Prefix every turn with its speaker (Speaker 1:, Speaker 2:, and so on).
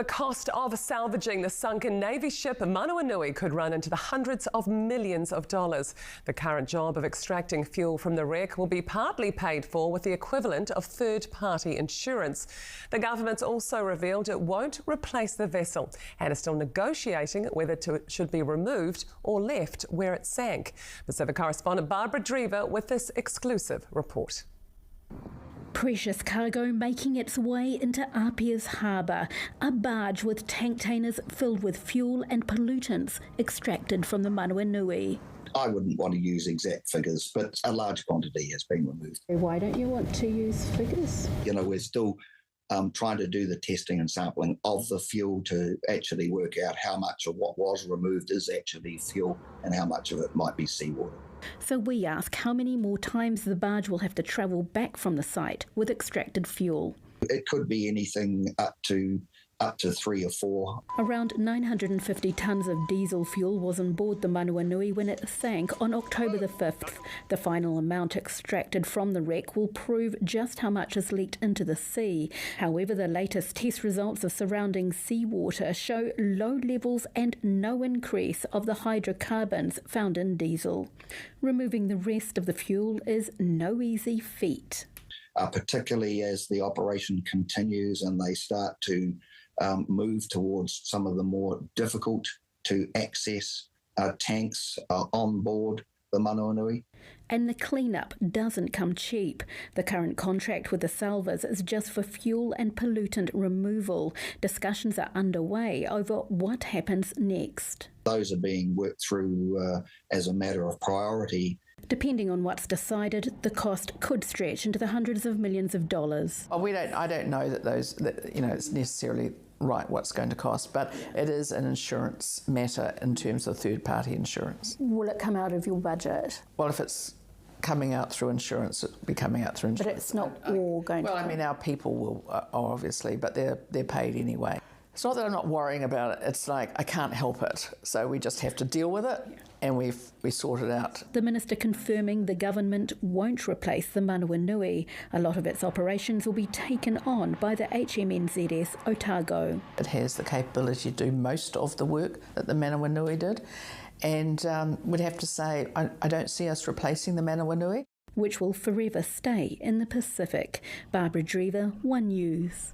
Speaker 1: the cost of salvaging the sunken Navy ship Manawinui could run into the hundreds of millions of dollars. The current job of extracting fuel from the wreck will be partly paid for with the equivalent of third-party insurance. The government's also revealed it won't replace the vessel and is still negotiating whether it should be removed or left where it sank. Pacific correspondent Barbara Drever with this exclusive report.
Speaker 2: Precious cargo making its way into Apia's harbour, a barge with tank tainers filled with fuel and pollutants extracted from the Manawinui.
Speaker 3: I wouldn't want to use exact figures, but a large quantity has been removed.
Speaker 2: Why don't you want to use figures?
Speaker 3: You know, we're still trying to do the testing and sampling of the fuel to actually work out how much of what was removed is actually fuel and how much of it might be seawater.
Speaker 2: So we ask how many more times the barge will have to travel back from the site with extracted fuel.
Speaker 3: It could be anything up to 3 or 4.
Speaker 2: Around 950 tonnes of diesel fuel was on board the Manawinui when it sank on October the 5th. The final amount extracted from the wreck will prove just how much is leaked into the sea. However, the latest test results of surrounding seawater show low levels and no increase of the hydrocarbons found in diesel. Removing the rest of the fuel is no easy feat.
Speaker 3: Particularly as the operation continues and they start to move towards some of the more difficult to access tanks on board the Manawinui.
Speaker 2: And the cleanup doesn't come cheap. The current contract with the Salvaged is just for fuel and pollutant removal. Discussions are underway over what happens next.
Speaker 3: Those are being worked through as a matter of priority.
Speaker 2: Depending on what's decided, the cost could stretch into the hundreds of millions of dollars.
Speaker 4: Oh, I don't know that it's necessarily right what's going to cost, but it is an insurance matter in terms of third-party insurance.
Speaker 2: Will it come out of your budget?
Speaker 4: Well, if it's coming out through insurance, it'll be coming out through insurance.
Speaker 2: But it's not all going to.
Speaker 4: Well, I mean, our people will, obviously, but they're paid anyway. It's not that I'm not worrying about it. It's like I can't help it, so we just have to deal with it, and we sort it out.
Speaker 2: The minister confirming the government won't replace the Manawinui. A lot of its operations will be taken on by the HMNZS Otago.
Speaker 4: It has the capability to do most of the work that the Manawinui did, and we'd have to say I don't see us replacing the Manawinui,
Speaker 2: which will forever stay in the Pacific. Barbara Drever, One News.